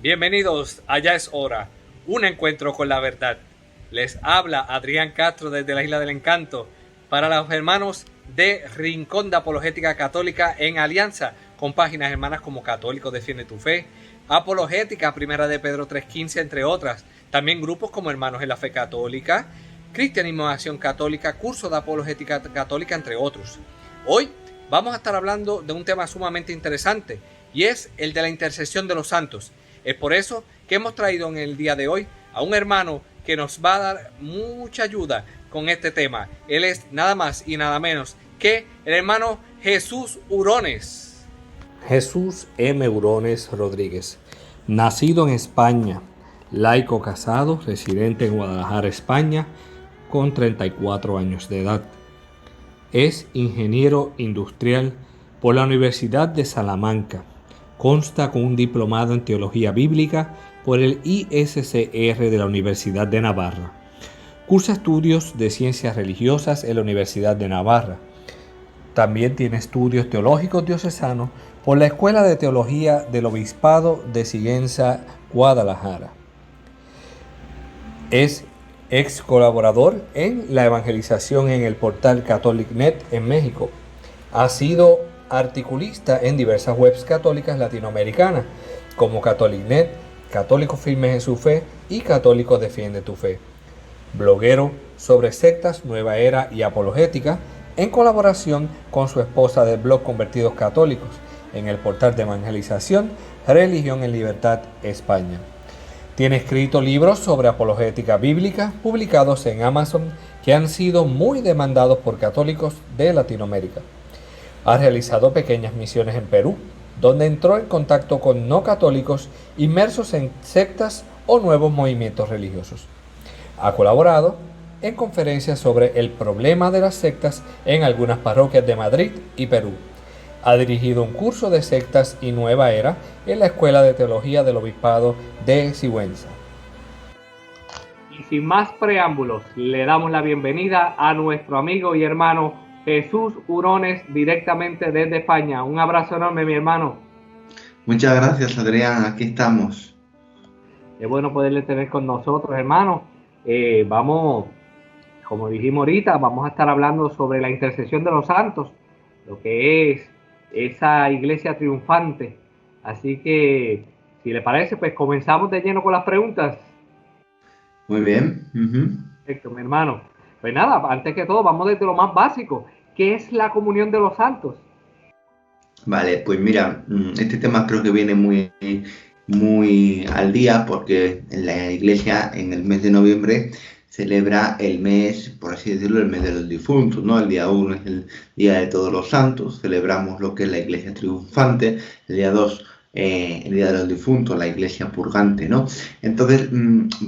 Bienvenidos a Ya es Hora, un encuentro con la verdad. Les habla Adrián Castro desde la Isla del Encanto para los hermanos de Rincón de Apologética Católica en alianza con páginas hermanas como Católico Defiende tu Fe, Apologética Primera de Pedro 3.15, entre otras. También grupos como Hermanos en la Fe Católica, Cristianismo en Acción Católica, Curso de Apologética Católica, entre otros. Hoy vamos a estar hablando de un tema sumamente interesante y es el de la intercesión de los santos. Es por eso que hemos traído en el día de hoy a un hermano que nos va a dar mucha ayuda con este tema. Él es nada más y nada menos que el hermano Jesús Hurones. Jesús M. Hurones Rodríguez, nacido en España, laico casado, residente en Guadalajara, España, con 34 años de edad. Es ingeniero industrial por la Universidad de Salamanca. Consta con un diplomado en Teología Bíblica por el ISCR de la Universidad de Navarra. Cursa estudios de Ciencias Religiosas en la Universidad de Navarra. También tiene estudios teológicos diocesanos por la Escuela de Teología del Obispado de Sigüenza, Guadalajara. Es ex colaborador en la evangelización en el portal CatholicNet en México. Ha sido articulista en diversas webs católicas latinoamericanas como CatholicNet, Católicos Firmes en su Fe y Católicos Defiende tu Fe. Bloguero sobre sectas, nueva era y apologética, en colaboración con su esposa del blog Convertidos Católicos en el portal de evangelización Religión en Libertad España. Tiene escrito libros sobre apologética bíblica publicados en Amazon que han sido muy demandados por católicos de Latinoamérica. Ha realizado pequeñas misiones en Perú, donde entró en contacto con no católicos inmersos en sectas o nuevos movimientos religiosos. Ha colaborado en conferencias sobre el problema de las sectas en algunas parroquias de Madrid y Perú. Ha dirigido un curso de sectas y nueva era en la Escuela de Teología del Obispado de Sigüenza. Y sin más preámbulos, le damos la bienvenida a nuestro amigo y hermano Jesús Hurones, directamente desde España. Un abrazo enorme, mi hermano. Muchas gracias, Adrián. Aquí estamos. Es bueno poderle tener con nosotros, hermano. Vamos, como dijimos ahorita, vamos a estar hablando sobre la intercesión de los santos, lo que es esa iglesia triunfante. Así que, si le parece, pues comenzamos de lleno con las preguntas. Muy bien. Perfecto, mi hermano. Pues nada, antes que todo, vamos desde lo más básico. ¿Qué es la comunión de los santos? Vale, pues mira, este tema creo que viene muy al día porque en la iglesia en el mes de noviembre celebra el mes, por así decirlo, el mes de los difuntos, ¿no? El día 1 es el día de todos los santos, celebramos lo que es la iglesia triunfante, el día 2 el día de los difuntos, la iglesia purgante, ¿no? Entonces,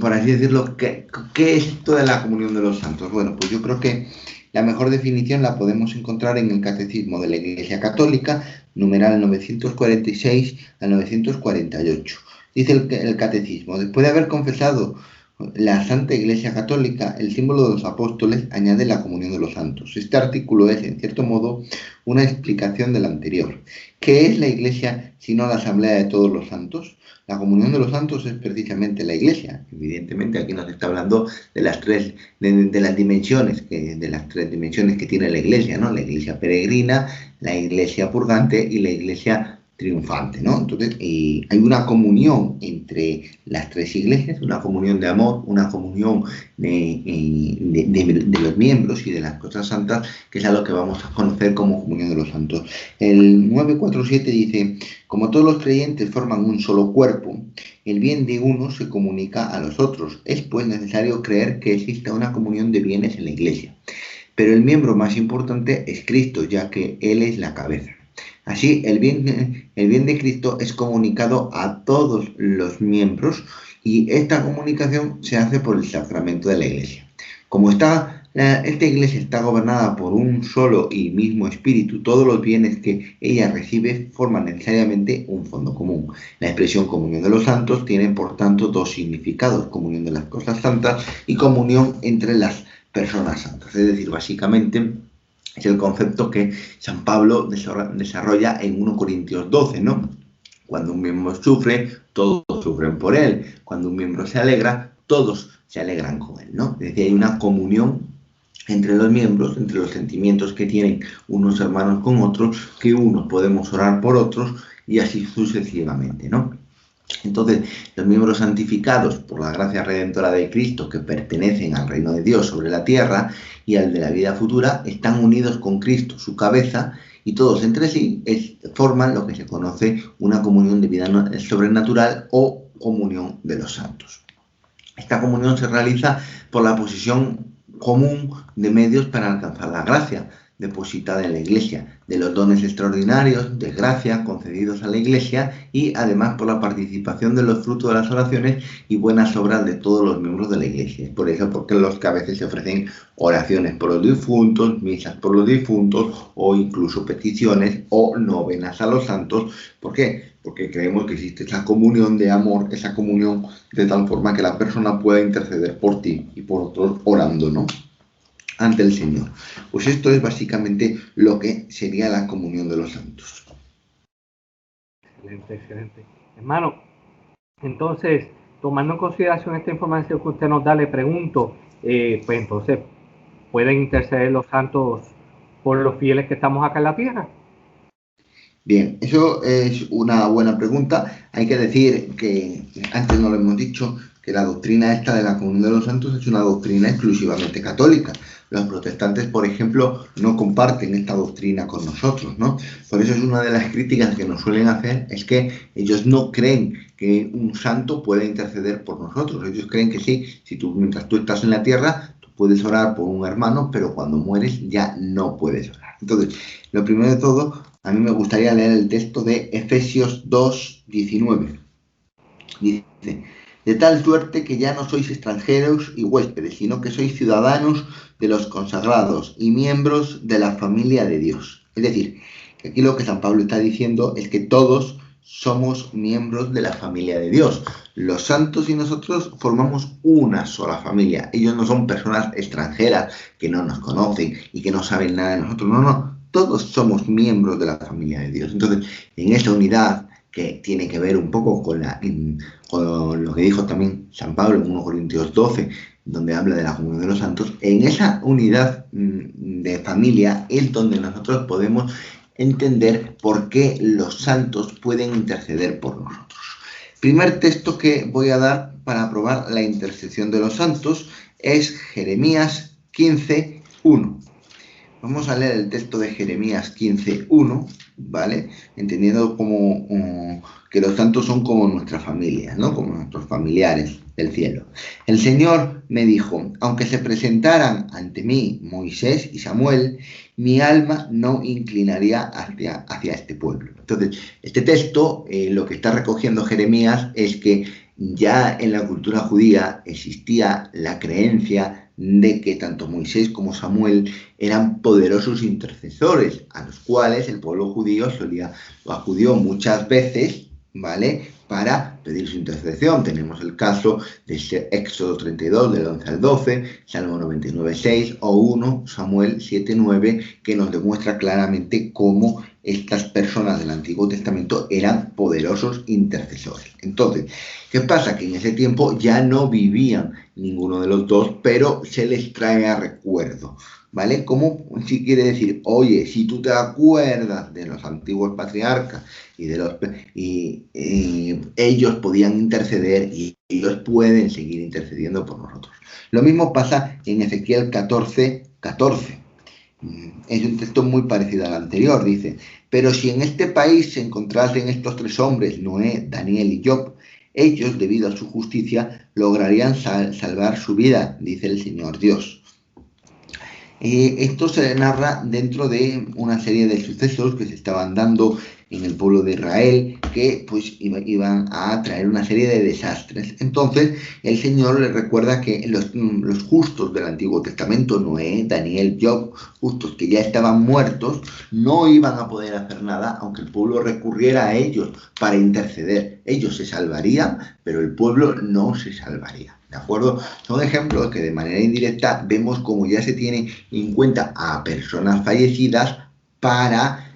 por así decirlo, ¿qué es esto de la comunión de los santos? Bueno, pues yo creo que la mejor definición la podemos encontrar en el Catecismo de la Iglesia Católica, numeral 946 a 948. Dice el Catecismo: después de haber confesado la Santa Iglesia Católica, el símbolo de los apóstoles añade la comunión de los santos. Este artículo es, en cierto modo, una explicación del anterior. ¿Qué es la Iglesia sino la asamblea de todos los santos? La comunión de los santos es precisamente la Iglesia. Evidentemente, aquí nos está hablando de las tres dimensiones que tiene la Iglesia, ¿no? La Iglesia peregrina, la Iglesia purgante y la Iglesia triunfante, ¿no? Entonces, hay una comunión entre las tres iglesias, una comunión de amor, una comunión de los miembros y de las cosas santas, que es a lo que vamos a conocer como comunión de los santos. El 947 dice: como todos los creyentes forman un solo cuerpo, el bien de uno se comunica a los otros. Es pues necesario creer que exista una comunión de bienes en la iglesia. Pero el miembro más importante es Cristo, ya que Él es la cabeza. Así, el bien de Cristo es comunicado a todos los miembros y esta comunicación se hace por el sacramento de la Iglesia. Como esta Iglesia está gobernada por un solo y mismo espíritu, todos los bienes que ella recibe forman necesariamente un fondo común. La expresión comunión de los santos tiene, por tanto, dos significados: comunión de las cosas santas y comunión entre las personas santas. Es decir, básicamente, es el concepto que San Pablo desarrolla en 1 Corintios 12, ¿no? Cuando un miembro sufre, todos sufren por él. Cuando un miembro se alegra, todos se alegran con él, ¿no? Es decir, hay una comunión entre los miembros, entre los sentimientos que tienen unos hermanos con otros, que unos podemos orar por otros y así sucesivamente, ¿no? Entonces, los miembros santificados por la gracia redentora de Cristo, que pertenecen al reino de Dios sobre la tierra y al de la vida futura, están unidos con Cristo, su cabeza, y todos entre sí forman lo que se conoce una comunión de vida sobrenatural o comunión de los santos. Esta comunión se realiza por la posición común de medios para alcanzar la gracia depositada en la Iglesia, de los dones extraordinarios de gracia concedidos a la Iglesia y además por la participación de los frutos de las oraciones y buenas obras de todos los miembros de la Iglesia. Por eso, porque los que a veces se ofrecen oraciones por los difuntos, misas por los difuntos o incluso peticiones o novenas a los santos. ¿Por qué? Porque creemos que existe esa comunión de amor, esa comunión de tal forma que la persona pueda interceder por ti y por otros orando, ¿no?, ante el Señor. Pues esto es básicamente lo que sería la comunión de los santos. Excelente, excelente. Hermano, entonces, tomando en consideración esta información que usted nos da, le pregunto, pues entonces, ¿pueden interceder los santos por los fieles que estamos acá en la tierra? Bien, eso es una buena pregunta. Hay que decir que, antes no lo hemos dicho, que la doctrina esta de la comunión de los santos es una doctrina exclusivamente católica. Los protestantes, por ejemplo, no comparten esta doctrina con nosotros, ¿no? Por eso es una de las críticas que nos suelen hacer, es que ellos no creen que un santo pueda interceder por nosotros. Ellos creen que sí, mientras tú estás en la tierra, tú puedes orar por un hermano, pero cuando mueres ya no puedes orar. Entonces, lo primero de todo, a mí me gustaría leer el texto de Efesios 2:19. Dice: de tal suerte que ya no sois extranjeros y huéspedes, sino que sois ciudadanos de los consagrados y miembros de la familia de Dios. Es decir, que aquí lo que San Pablo está diciendo es que todos somos miembros de la familia de Dios. Los santos y nosotros formamos una sola familia. Ellos no son personas extranjeras que no nos conocen y que no saben nada de nosotros. No, no. Todos somos miembros de la familia de Dios. Entonces, en esa unidad, que tiene que ver un poco con lo que dijo también San Pablo en 1 Corintios 12, donde habla de la comunión de los santos, en esa unidad de familia es donde nosotros podemos entender por qué los santos pueden interceder por nosotros. Primer texto que voy a dar para probar la intercesión de los santos es Jeremías 15:1. Vamos a leer el texto de Jeremías 15:1, ¿vale? Entendiendo como que los santos son como nuestra familia, ¿no? Como nuestros familiares del cielo. El Señor me dijo: aunque se presentaran ante mí Moisés y Samuel, mi alma no inclinaría hacia este pueblo. Entonces, este texto, lo que está recogiendo Jeremías es que ya en la cultura judía existía la creencia de que tanto Moisés como Samuel eran poderosos intercesores, a los cuales el pueblo judío acudió muchas veces, ¿vale?, para pedir su intercesión. Tenemos el caso de Éxodo 32, del 11 al 12, Salmo 99:6 o 1 Samuel 7:9, que nos demuestra claramente cómo estas personas del Antiguo Testamento eran poderosos intercesores. Entonces, ¿qué pasa? Que en ese tiempo ya no vivían ninguno de los dos, pero se les trae a recuerdo, ¿vale? Como si quiere decir, oye, si tú te acuerdas de los antiguos patriarcas y ellos podían interceder y ellos pueden seguir intercediendo por nosotros. Lo mismo pasa en Ezequiel 14:14. Es un texto muy parecido al anterior, dice: pero si en este país se encontrasen estos tres hombres, Noé, Daniel y Job, ellos, debido a su justicia, lograrían salvar su vida, dice el Señor Dios. Esto se narra dentro de una serie de sucesos que se estaban dando en el pueblo de Israel, que pues iban a traer una serie de desastres. Entonces el Señor les recuerda que los justos del Antiguo Testamento, Noé, Daniel, Job, justos que ya estaban muertos, no iban a poder hacer nada aunque el pueblo recurriera a ellos para interceder. Ellos se salvarían, pero el pueblo no se salvaría. ¿De acuerdo? Son ejemplos que de manera indirecta vemos como ya se tiene en cuenta a personas fallecidas para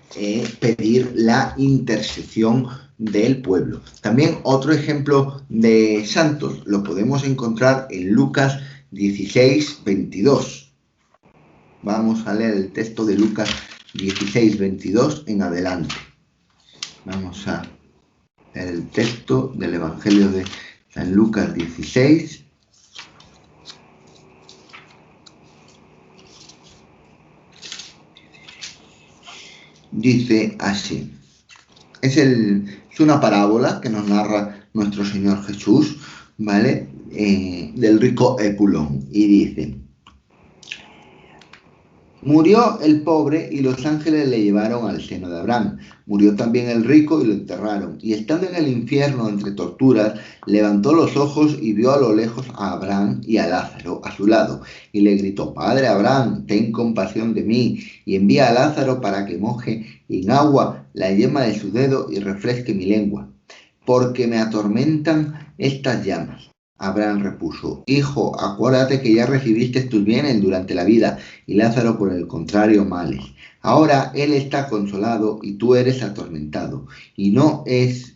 pedir la intercesión del pueblo. También otro ejemplo de santos lo podemos encontrar en Lucas 16, 22. Vamos a leer el texto de Lucas 16, 22 en adelante. Vamos a leer el texto del Evangelio de San Lucas 16. Dice así. Es una parábola que nos narra nuestro Señor Jesús, ¿vale? Del rico Epulón. Y dice: murió el pobre y los ángeles le llevaron al seno de Abraham. Murió también el rico y lo enterraron. Y estando en el infierno entre torturas, levantó los ojos y vio a lo lejos a Abraham y a Lázaro a su lado. Y le gritó: Padre Abraham, ten compasión de mí, y envía a Lázaro para que moje en agua la yema de su dedo y refresque mi lengua, porque me atormentan estas llamas. Abraham repuso: Hijo, acuérdate que ya recibiste tus bienes durante la vida, y Lázaro por el contrario males. Ahora él está consolado y tú eres atormentado. Y no es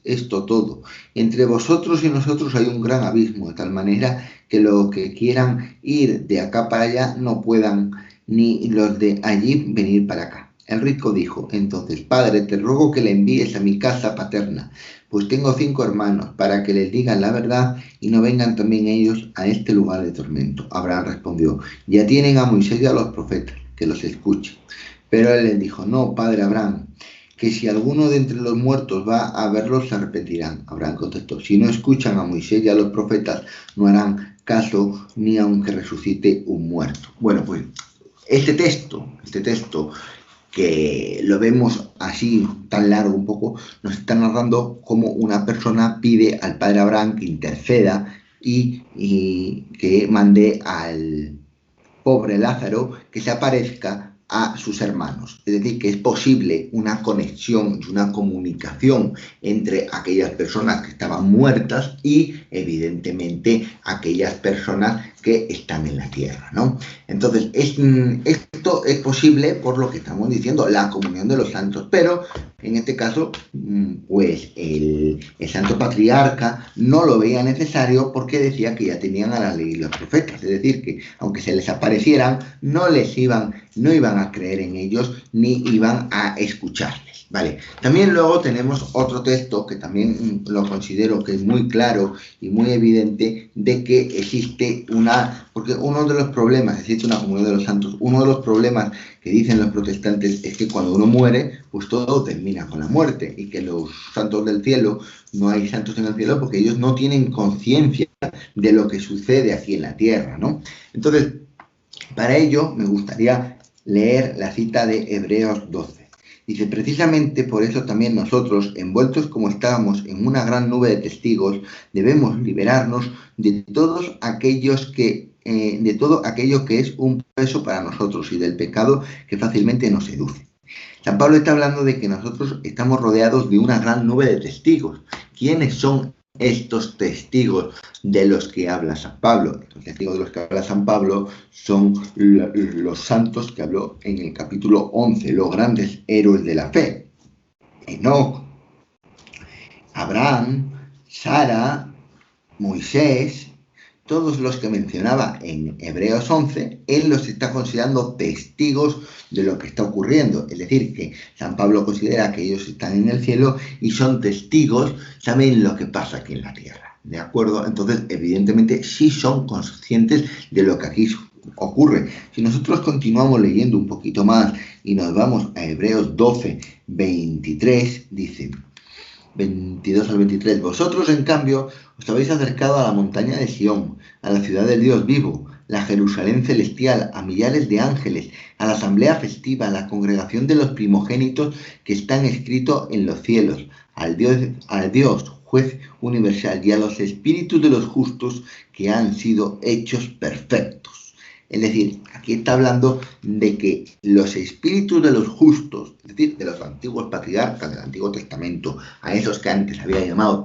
esto todo. Entre vosotros y nosotros hay un gran abismo, de tal manera que los que quieran ir de acá para allá no puedan, ni los de allí venir para acá. El rico dijo entonces: Padre, te ruego que le envíes a mi casa paterna, pues tengo 5 hermanos, para que les digan la verdad y no vengan también ellos a este lugar de tormento. Abraham respondió: ya tienen a Moisés y a los profetas, que los escuchen. Pero él les dijo: no, padre Abraham, que si alguno de entre los muertos va a verlos, se arrepentirán. Abraham contestó: si no escuchan a Moisés y a los profetas, no harán caso ni aunque resucite un muerto. Bueno, pues este texto que lo vemos así tan largo un poco, nos está narrando cómo una persona pide al padre Abraham que interceda y que mande al pobre Lázaro que se aparezca a sus hermanos. Es decir, que es posible una conexión y una comunicación entre aquellas personas que estaban muertas y, evidentemente, aquellas personas que están en la tierra, ¿no? Entonces, esto es posible por lo que estamos diciendo, la comunión de los santos, pero en este caso, pues el santo patriarca no lo veía necesario porque decía que ya tenían a la ley y los profetas, es decir, que aunque se les aparecieran, no iban a creer en ellos ni iban a escucharles, ¿vale? También luego tenemos otro texto que también lo considero que es muy claro y muy evidente de que existe porque uno de los problemas, existe una comunión de los santos, uno de los problemas que dicen los protestantes es que cuando uno muere, pues todo termina con la muerte y que los santos del cielo, no hay santos en el cielo porque ellos no tienen conciencia de lo que sucede aquí en la tierra, ¿no? Entonces, para ello me gustaría leer la cita de Hebreos 12. Dice: precisamente por eso también nosotros, envueltos como estábamos en una gran nube de testigos, debemos liberarnos de todo aquello que es un peso para nosotros y del pecado que fácilmente nos seduce. San Pablo está hablando de que nosotros estamos rodeados de una gran nube de testigos. ¿Quiénes son estos testigos de los que habla San Pablo? Los testigos de los que habla San Pablo son los santos que habló en el capítulo 11, los grandes héroes de la fe: Enoc, Abraham, Sara, Moisés. Todos los que mencionaba en Hebreos 11, él los está considerando testigos de lo que está ocurriendo. Es decir, que San Pablo considera que ellos están en el cielo y son testigos, saben lo que pasa aquí en la tierra. ¿De acuerdo? Entonces, evidentemente, sí son conscientes de lo que aquí ocurre. Si nosotros continuamos leyendo un poquito más y nos vamos a Hebreos 12, 23, dice: 22 al 23. Vosotros, en cambio, os habéis acercado a la montaña de Sión, a la ciudad del Dios vivo, la Jerusalén celestial, a millares de ángeles, a la asamblea festiva, a la congregación de los primogénitos que están escritos en los cielos, al Dios, juez universal, y a los espíritus de los justos que han sido hechos perfectos. Es decir, aquí está hablando de que los espíritus de los justos, es decir, de los antiguos patriarcas del Antiguo Testamento, a esos que antes había llamado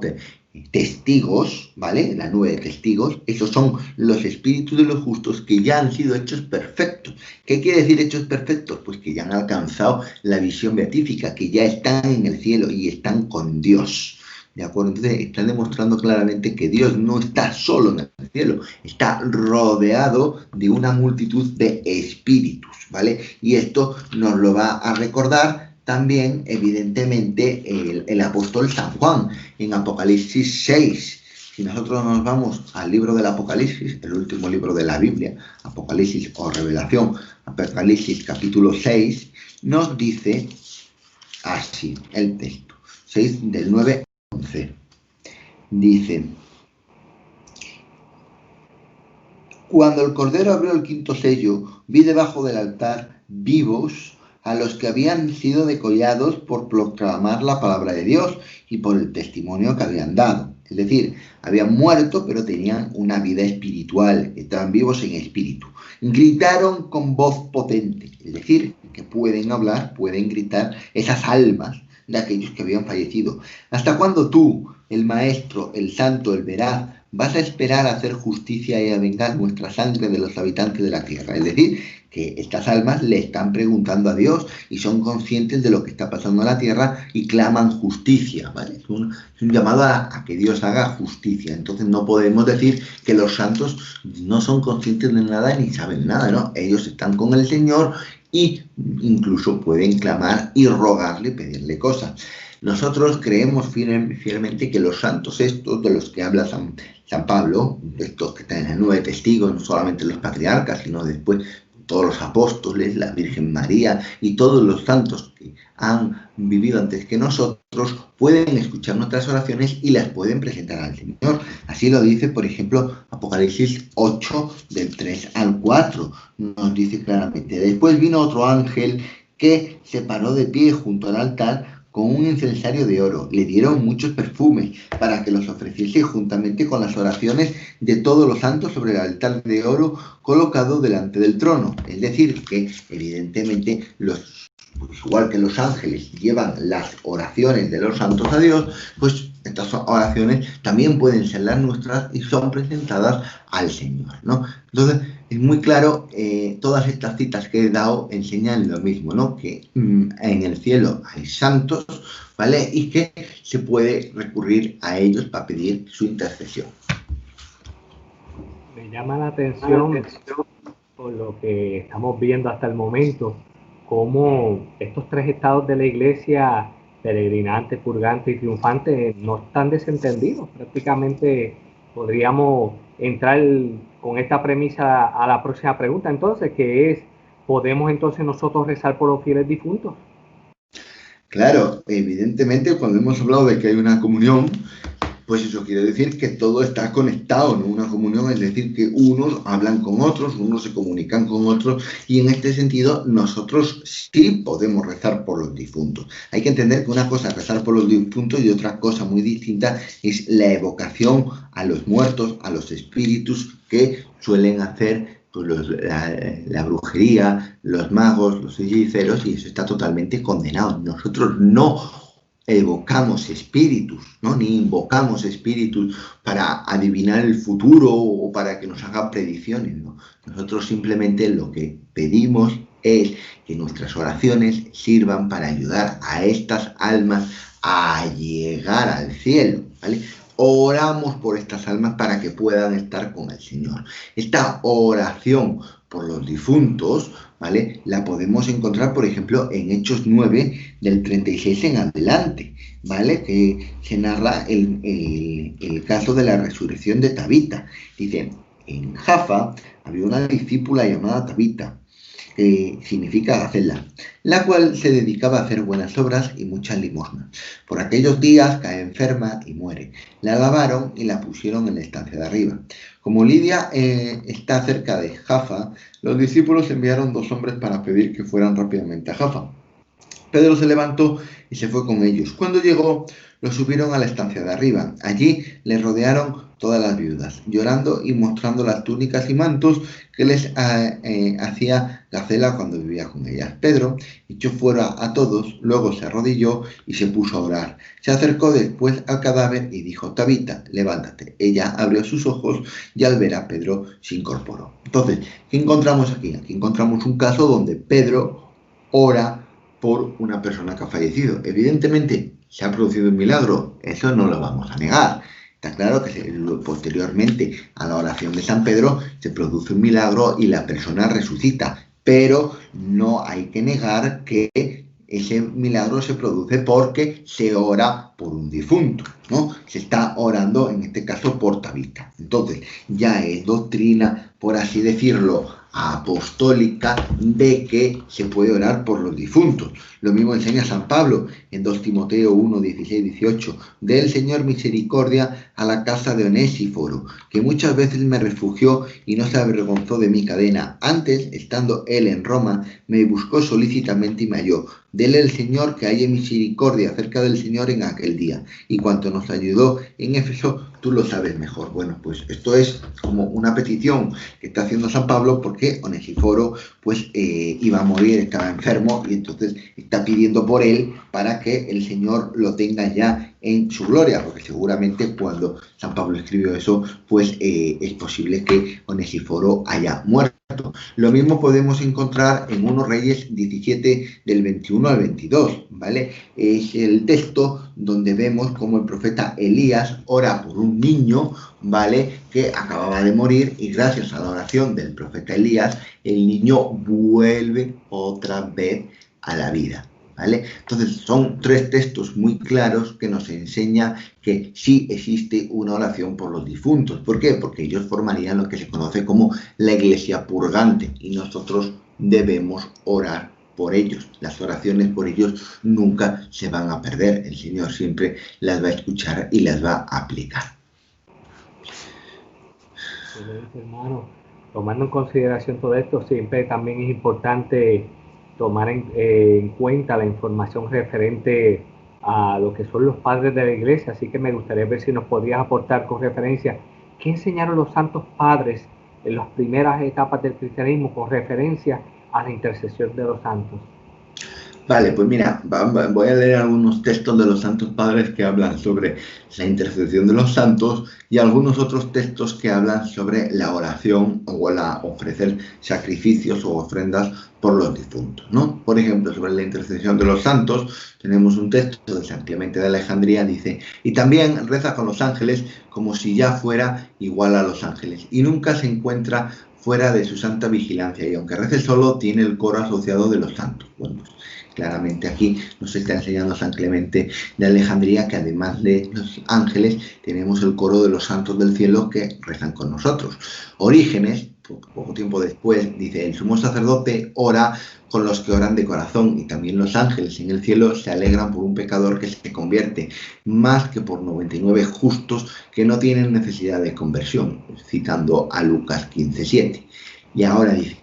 testigos, ¿vale? La nube de testigos, esos son los espíritus de los justos que ya han sido hechos perfectos. ¿Qué quiere decir hechos perfectos? Pues que ya han alcanzado la visión beatífica, que ya están en el cielo y están con Dios. ¿De acuerdo? Entonces están demostrando claramente que Dios no está solo en el cielo, está rodeado de una multitud de espíritus, ¿vale? Y esto nos lo va a recordar también, evidentemente, el apóstol San Juan en Apocalipsis 6. Si nosotros nos vamos al libro del Apocalipsis, el último libro de la Biblia, Apocalipsis o Revelación, Apocalipsis capítulo 6, nos dice así el texto, 6 del 9 al 11. Dice: cuando el Cordero abrió el quinto sello, vi debajo del altar vivos a los que habían sido degollados por proclamar la palabra de Dios y por el testimonio que habían dado. Es decir, habían muerto, pero tenían una vida espiritual, estaban vivos en espíritu. Gritaron con voz potente, es decir, que pueden hablar, pueden gritar esas almas de aquellos que habían fallecido. ¿Hasta cuándo tú, el Maestro, el Santo, el Veraz, vas a esperar a hacer justicia y a vengar nuestra sangre de los habitantes de la tierra? Es decir, que estas almas le están preguntando a Dios y son conscientes de lo que está pasando en la tierra y claman justicia, ¿vale? Es un llamado a que Dios haga justicia. Entonces no podemos decir que los santos no son conscientes de nada ni saben nada, ¿no? Ellos están con el Señor y incluso pueden clamar y rogarle, pedirle cosas. Nosotros creemos fielmente que los santos estos de los que habla San Pablo, estos que están en la nube de testigos, no solamente los patriarcas, sino después todos los apóstoles, la Virgen María y todos los santos que han vivido antes que nosotros, pueden escuchar nuestras oraciones y las pueden presentar al Señor. Así lo dice, por ejemplo, Apocalipsis 8, del 3 al 4. Nos dice claramente: después vino otro ángel que se paró de pie junto al altar con un incensario de oro. Le dieron muchos perfumes para que los ofreciese juntamente con las oraciones de todos los santos sobre el altar de oro colocado delante del trono. Es decir, que evidentemente igual que los ángeles llevan las oraciones de los santos a Dios, pues estas oraciones también pueden ser las nuestras y son presentadas al Señor, ¿no? Entonces, es muy claro, todas estas citas que he dado enseñan lo mismo, ¿no? Que en el cielo hay santos, ¿vale? Y que se puede recurrir a ellos para pedir su intercesión. Me llama la atención por lo que estamos viendo hasta el momento, cómo estos tres estados de la iglesia, peregrinante, purgante y triunfante, no están desentendidos. Prácticamente podríamos entrar con esta premisa a la próxima pregunta, entonces, que es: ¿podemos entonces nosotros rezar por los fieles difuntos? Claro, evidentemente cuando hemos hablado de que hay una comunión, pues eso quiere decir que todo está conectado, ¿no? Una comunión es decir que unos hablan con otros, unos se comunican con otros, y en este sentido nosotros sí podemos rezar por los difuntos. Hay que entender que una cosa es rezar por los difuntos y otra cosa muy distinta es la evocación a los muertos, a los espíritus que suelen hacer pues la brujería, los magos, los hechiceros, y eso está totalmente condenado. Nosotros no evocamos espíritus, ¿no? Ni invocamos espíritus para adivinar el futuro o para que nos hagan predicciones, ¿no? Nosotros simplemente lo que pedimos es que nuestras oraciones sirvan para ayudar a estas almas a llegar al cielo, ¿vale? Oramos por estas almas para que puedan estar con el Señor. Esta oración por los difuntos, ¿vale? La podemos encontrar, por ejemplo, en Hechos 9, del 36 en adelante, ¿vale? Que se narra el caso de la resurrección de Tabita. Dice: en Jaffa había una discípula llamada Tabita, que significa Gacela, la cual se dedicaba a hacer buenas obras y muchas limosnas. Por aquellos días cae enferma y muere. La lavaron y la pusieron en la estancia de arriba. Como Lidia está cerca de Jaffa, los discípulos enviaron 2 hombres para pedir que fueran rápidamente a Jaffa. Pedro se levantó y se fue con ellos. Cuando llegó, lo subieron a la estancia de arriba. Allí le rodearon todas las viudas, llorando y mostrando las túnicas y mantos que les hacía Gacela cuando vivía con ellas. Pedro echó fuera a todos, luego se arrodilló y se puso a orar. Se acercó después al cadáver y dijo: Tabita, levántate. Ella abrió sus ojos y al ver a Pedro se incorporó. Entonces, ¿qué encontramos aquí? Aquí encontramos un caso donde Pedro ora por una persona que ha fallecido. Evidentemente, se ha producido un milagro, eso no lo vamos a negar. Está claro que posteriormente a la oración de San Pedro se produce un milagro y la persona resucita, pero no hay que negar que ese milagro se produce porque se ora por un difunto, ¿no? Se está orando en este caso por Tabita. Entonces ya es doctrina, por así decirlo, apostólica, de que se puede orar por los difuntos. Lo mismo enseña San Pablo en 2 Timoteo 1, 16, 18. Del Señor misericordia a la casa de Onésiforo, que muchas veces me refugió y no se avergonzó de mi cadena. Antes, estando él en Roma, me buscó solícitamente y me halló. Dele el Señor que haya misericordia acerca del Señor en aquel día. Y cuanto nos ayudó en Éfeso, tú lo sabes mejor. Bueno, pues esto es como una petición que está haciendo San Pablo porque Onesíforo pues iba a morir, estaba enfermo y entonces está pidiendo por él para que el Señor lo tenga ya en su gloria, porque seguramente cuando San Pablo escribió eso, pues es posible que Onesíforo haya muerto. Lo mismo podemos encontrar en 1 Reyes 17 del 21 al 22, ¿vale? Es el texto donde vemos cómo el profeta Elías ora por un niño, ¿vale?, que acababa de morir y gracias a la oración del profeta Elías, el niño vuelve otra vez a la vida. ¿Vale? Entonces son 3 textos muy claros que nos enseñan que sí existe una oración por los difuntos. ¿Por qué? Porque ellos formarían lo que se conoce como la iglesia purgante y nosotros debemos orar por ellos. Las oraciones por ellos nunca se van a perder. El Señor siempre las va a escuchar y las va a aplicar. Hermano, tomando en consideración todo esto, siempre también es importante tomar en cuenta la información referente a lo que son los padres de la iglesia, así que me gustaría ver si nos podrías aportar con referencia qué enseñaron los santos padres en las primeras etapas del cristianismo con referencia a la intercesión de los santos. Vale, pues mira, voy a leer algunos textos de los santos padres que hablan sobre la intercesión de los santos y algunos otros textos que hablan sobre la oración o la ofrecer sacrificios o ofrendas por los difuntos, ¿no? Por ejemplo, sobre la intercesión de los santos tenemos un texto de San Clemente de Alejandría, dice: y también reza con los ángeles como si ya fuera igual a los ángeles y nunca se encuentra fuera de su santa vigilancia y aunque rece solo tiene el coro asociado de los santos. Bueno, pues claramente aquí nos está enseñando San Clemente de Alejandría que además de los ángeles tenemos el coro de los santos del cielo que rezan con nosotros. Orígenes, poco tiempo después, dice: el sumo sacerdote ora con los que oran de corazón y también los ángeles en el cielo se alegran por un pecador que se convierte, más que por 99 justos que no tienen necesidad de conversión, citando a Lucas 15:7. Y ahora dice: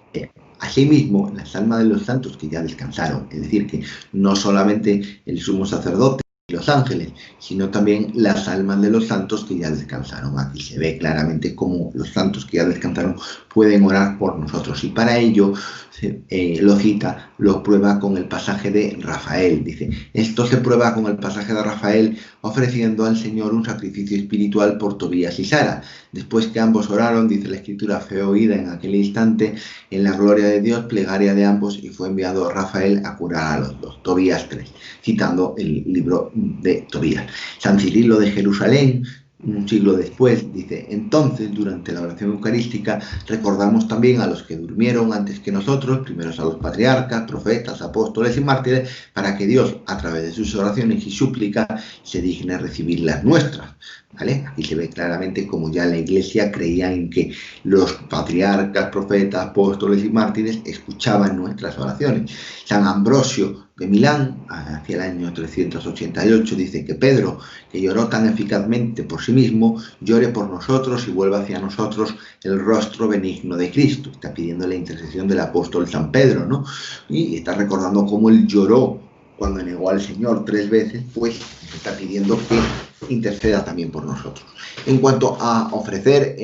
asimismo, las almas de los santos que ya descansaron, es decir, que no solamente el sumo sacerdote y los ángeles, sino también las almas de los santos que ya descansaron. Aquí se ve claramente cómo los santos que ya descansaron pueden orar por nosotros y para ello lo cita, lo prueba con el pasaje de Rafael. Dice: esto se prueba con el pasaje de Rafael ofreciendo al Señor un sacrificio espiritual por Tobías y Sara. Después que ambos oraron, dice la escritura, fue oída en aquel instante en la gloria de Dios plegaria de ambos y fue enviado Rafael a curar a los dos. Tobías 3, citando el libro de Tobías. San Cirilo de Jerusalén, un siglo después, dice: entonces, durante la oración eucarística, recordamos también a los que durmieron antes que nosotros, primero a los patriarcas, profetas, apóstoles y mártires, para que Dios, a través de sus oraciones y súplicas, se digne recibir las nuestras. ¿Vale? Aquí se ve claramente como ya la Iglesia creía en que los patriarcas, profetas, apóstoles y mártires escuchaban nuestras oraciones. San Ambrosio de Milán, hacia el año 388, dice que Pedro, que lloró tan eficazmente por sí mismo, llore por nosotros y vuelva hacia nosotros el rostro benigno de Cristo. Está pidiendo la intercesión del apóstol San Pedro, ¿no? Y está recordando cómo él lloró cuando negó al Señor 3 veces, pues está pidiendo que interceda también por nosotros. En cuanto a ofrecer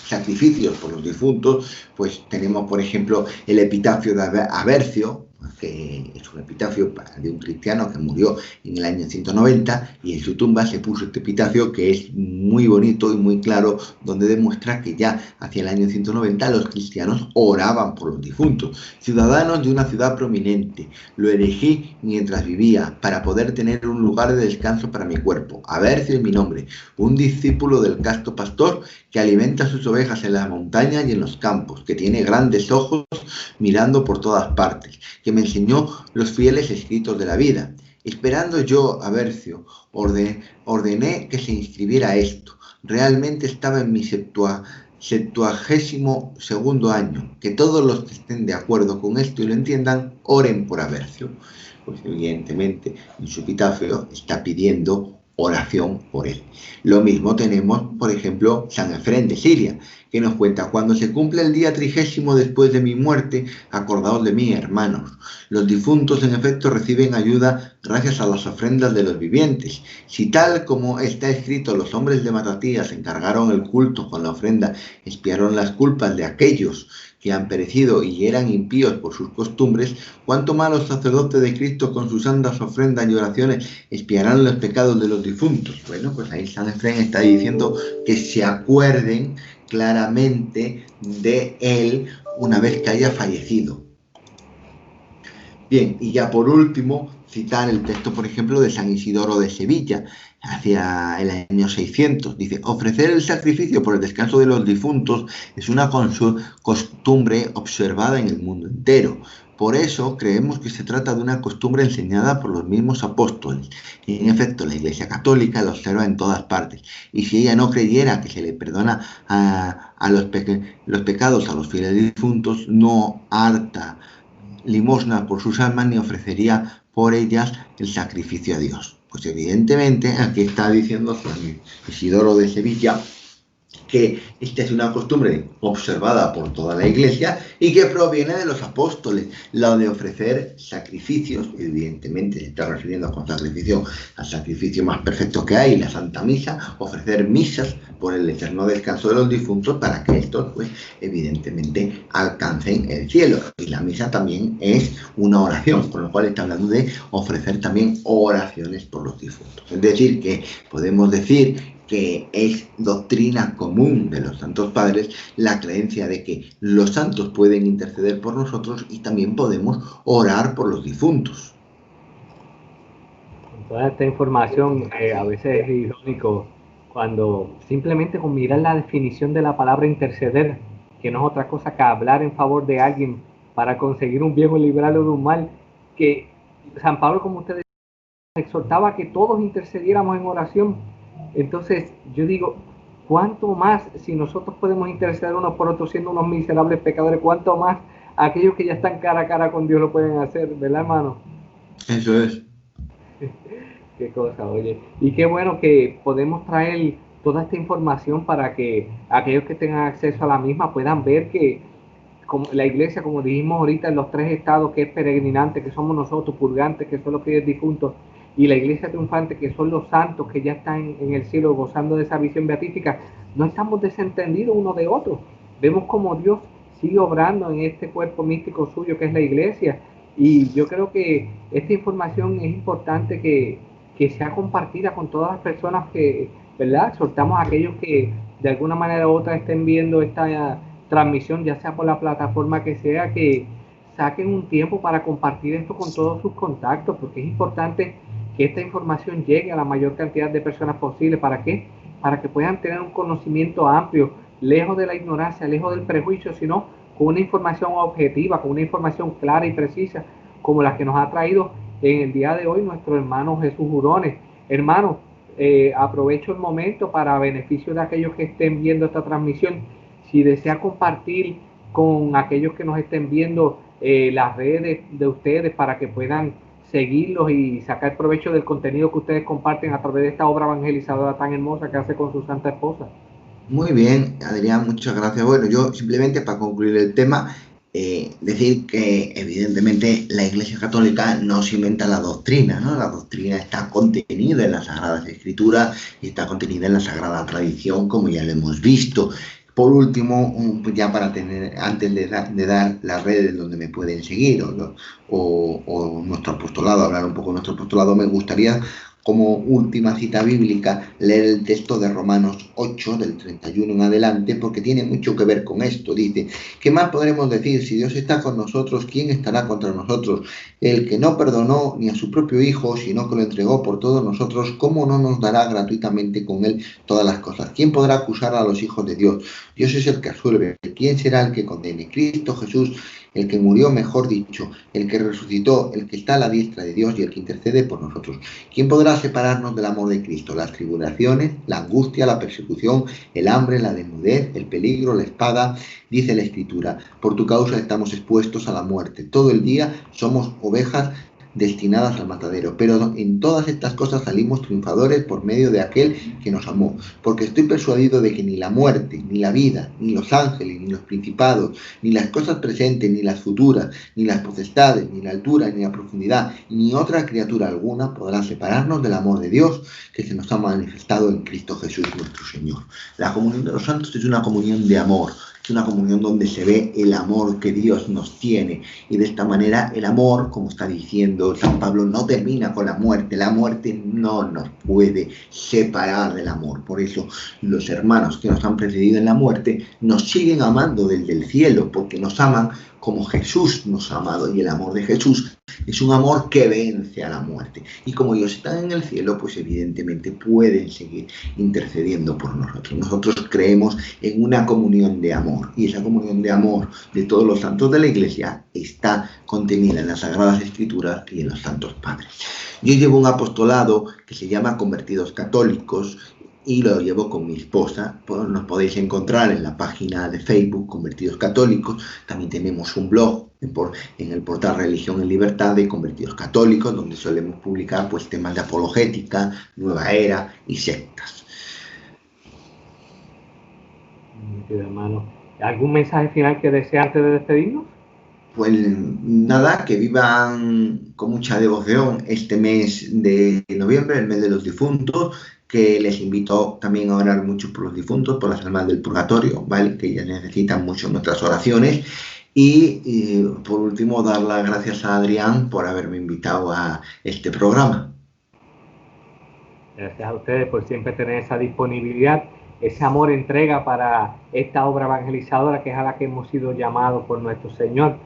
sacrificios por los difuntos, pues tenemos, por ejemplo, el epitafio de Avercio, que es un epitafio de un cristiano que murió en el año 190, y en su tumba se puso este epitafio que es muy bonito y muy claro, donde demuestra que ya hacia el año 190 los cristianos oraban por los difuntos. Ciudadanos de una ciudad prominente, lo elegí mientras vivía para poder tener un lugar de descanso para mi cuerpo. Avercio es mi nombre, un discípulo del casto pastor que alimenta sus ovejas en las montañas y en los campos, que tiene grandes ojos mirando por todas partes, que me enseñó los fieles escritos de la vida. Esperando yo, Avercio, ordené que se inscribiera esto. Realmente estaba en mi 72º año. Que todos los que estén de acuerdo con esto y lo entiendan, oren por Avercio. Pues evidentemente en su epitafio está pidiendo oración por él. Lo mismo tenemos, por ejemplo, San Efrén de Siria, que nos cuenta: cuando se cumple el día 30 después de mi muerte, acordaos de mí, hermanos. Los difuntos, en efecto, reciben ayuda gracias a las ofrendas de los vivientes. Si tal como está escrito, los hombres de Matatías encargaron el culto con la ofrenda, expiaron las culpas de aquellos que han perecido y eran impíos por sus costumbres, cuánto más los sacerdotes de Cristo con sus santas ofrendas y oraciones expiarán los pecados de los difuntos. Bueno, pues ahí San Efrén está diciendo que se acuerden claramente de él una vez que haya fallecido. Bien, y ya por último, citar el texto, por ejemplo, de San Isidoro de Sevilla, hacia el año 600. Dice: ofrecer el sacrificio por el descanso de los difuntos es una costumbre observada en el mundo entero. Por eso creemos que se trata de una costumbre enseñada por los mismos apóstoles. Y en efecto, la Iglesia Católica la observa en todas partes. Y si ella no creyera que se le perdona a los pecados a los fieles difuntos, no harta limosna por sus almas ni ofrecería por ellas el sacrificio a Dios. Pues evidentemente aquí está diciendo San Isidoro de Sevilla que esta es una costumbre observada por toda la Iglesia y que proviene de los apóstoles, la de ofrecer sacrificios. Evidentemente se está refiriendo con sacrificio al sacrificio más perfecto que hay, la Santa Misa, ofrecer misas por el eterno descanso de los difuntos para que estos, pues, evidentemente alcancen el cielo. Y la misa también es una oración, con lo cual está hablando de ofrecer también oraciones por los difuntos. Es decir, que podemos decir que es doctrina común de los santos padres la creencia de que los santos pueden interceder por nosotros y también podemos orar por los difuntos. Con toda esta información, a veces es irónico cuando simplemente con mirar la definición de la palabra interceder, que no es otra cosa que hablar en favor de alguien para conseguir un bien o librarlo de un mal, que San Pablo, como ustedes exhortaba a que todos intercediéramos en oración. Entonces yo digo, cuánto más si nosotros podemos interceder unos por otros siendo unos miserables pecadores, cuánto más aquellos que ya están cara a cara con Dios lo pueden hacer, ¿verdad, hermano? Eso es. Qué cosa, oye. Y qué bueno que podemos traer toda esta información para que aquellos que tengan acceso a la misma puedan ver que como la Iglesia, como dijimos ahorita, en los 3 estados, que es peregrinante, que somos nosotros, purgantes, que son los fieles difuntos, y la Iglesia triunfante, que son los santos que ya están en el cielo gozando de esa visión beatífica, no estamos desentendidos uno de otro. Vemos como Dios sigue obrando en este cuerpo místico suyo que es la Iglesia, y yo creo que esta información es importante que sea compartida con todas las personas que, ¿verdad? Exhortamos a aquellos que de alguna manera u otra estén viendo esta transmisión, ya sea por la plataforma que sea, que saquen un tiempo para compartir esto con todos sus contactos, porque es importante que esta información llegue a la mayor cantidad de personas posible. ¿Para qué? Para que puedan tener un conocimiento amplio, lejos de la ignorancia, lejos del prejuicio, sino con una información objetiva, con una información clara y precisa, como la que nos ha traído en el día de hoy nuestro hermano Jesús Jurones. Hermano, aprovecho el momento para beneficio de aquellos que estén viendo esta transmisión, si desea compartir con aquellos que nos estén viendo las redes de ustedes para que puedan seguirlos y sacar provecho del contenido que ustedes comparten a través de esta obra evangelizadora tan hermosa que hace con su santa esposa. Muy bien, Adrián, muchas gracias. Bueno, yo simplemente para concluir el tema, Decir que evidentemente la Iglesia Católica no se inventa la doctrina, ¿no? La doctrina está contenida en las Sagradas Escrituras y está contenida en la Sagrada Tradición, como ya lo hemos visto. Por último, pues ya para tener, antes de dar las redes donde me pueden seguir o nuestro apostolado, hablar un poco de nuestro apostolado, me gustaría, como última cita bíblica, leer el texto de Romanos 8, del 31 en adelante, porque tiene mucho que ver con esto. Dice: ¿qué más podremos decir? Si Dios está con nosotros, ¿quién estará contra nosotros? El que no perdonó ni a su propio Hijo, sino que lo entregó por todos nosotros, ¿cómo no nos dará gratuitamente con él todas las cosas? ¿Quién podrá acusar a los hijos de Dios? Dios es el que absuelve. ¿Quién será el que condene? Cristo Jesús, el que murió, mejor dicho, el que resucitó, el que está a la diestra de Dios y el que intercede por nosotros. ¿Quién podrá separarnos del amor de Cristo? Las tribulaciones, la angustia, la persecución, el hambre, la desnudez, el peligro, la espada. Dice la Escritura: por tu causa estamos expuestos a la muerte. Todo el día somos ovejas destinadas al matadero, pero en todas estas cosas salimos triunfadores por medio de aquel que nos amó, porque estoy persuadido de que ni la muerte, ni la vida, ni los ángeles, ni los principados, ni las cosas presentes, ni las futuras, ni las potestades, ni la altura, ni la profundidad, ni otra criatura alguna podrá separarnos del amor de Dios que se nos ha manifestado en Cristo Jesús nuestro Señor. La comunión de los santos es una comunión de amor, es una comunión donde se ve el amor que Dios nos tiene, y de esta manera el amor, como está diciendo San Pablo, no termina con la muerte. La muerte no nos puede separar del amor. Por eso los hermanos que nos han precedido en la muerte nos siguen amando desde el cielo, porque nos aman como Jesús nos ha amado, y el amor de Jesús es un amor que vence a la muerte. Y como ellos están en el cielo, pues evidentemente pueden seguir intercediendo por nosotros. Nosotros creemos en una comunión de amor, y esa comunión de amor de todos los santos de la Iglesia está contenida en las Sagradas Escrituras y en los Santos Padres. Yo llevo un apostolado que se llama Convertidos Católicos, y lo llevo con mi esposa. Pues nos podéis encontrar en la página de Facebook Convertidos Católicos. También tenemos un blog en el portal Religión en Libertad de Convertidos Católicos, donde solemos publicar pues temas de apologética, nueva era y sectas. Hermano, ¿algún mensaje final que desee antes de despedirnos? Pues nada, que vivan con mucha devoción este mes de noviembre, el mes de los difuntos, que les invito también a orar mucho por los difuntos, por las almas del purgatorio, ¿vale? Que ellas necesitan mucho nuestras oraciones. Y por último, dar las gracias a Adrián por haberme invitado a este programa. Gracias a ustedes por siempre tener esa disponibilidad, ese amor, entrega para esta obra evangelizadora que es a la que hemos sido llamados por nuestro Señor.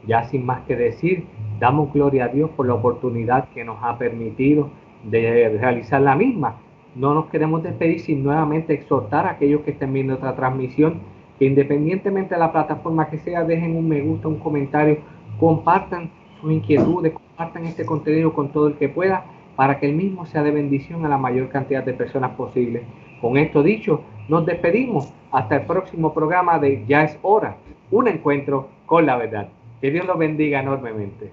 Ya sin más que decir, damos gloria a Dios por la oportunidad que nos ha permitido de realizar la misma. No nos queremos despedir sin nuevamente exhortar a aquellos que estén viendo esta transmisión que, independientemente de la plataforma que sea, dejen un me gusta, un comentario, compartan sus inquietudes, compartan este contenido con todo el que pueda, para que el mismo sea de bendición a la mayor cantidad de personas posible. Con esto dicho, nos despedimos hasta el próximo programa de Ya es Hora, un encuentro con la verdad. Que Dios los bendiga enormemente.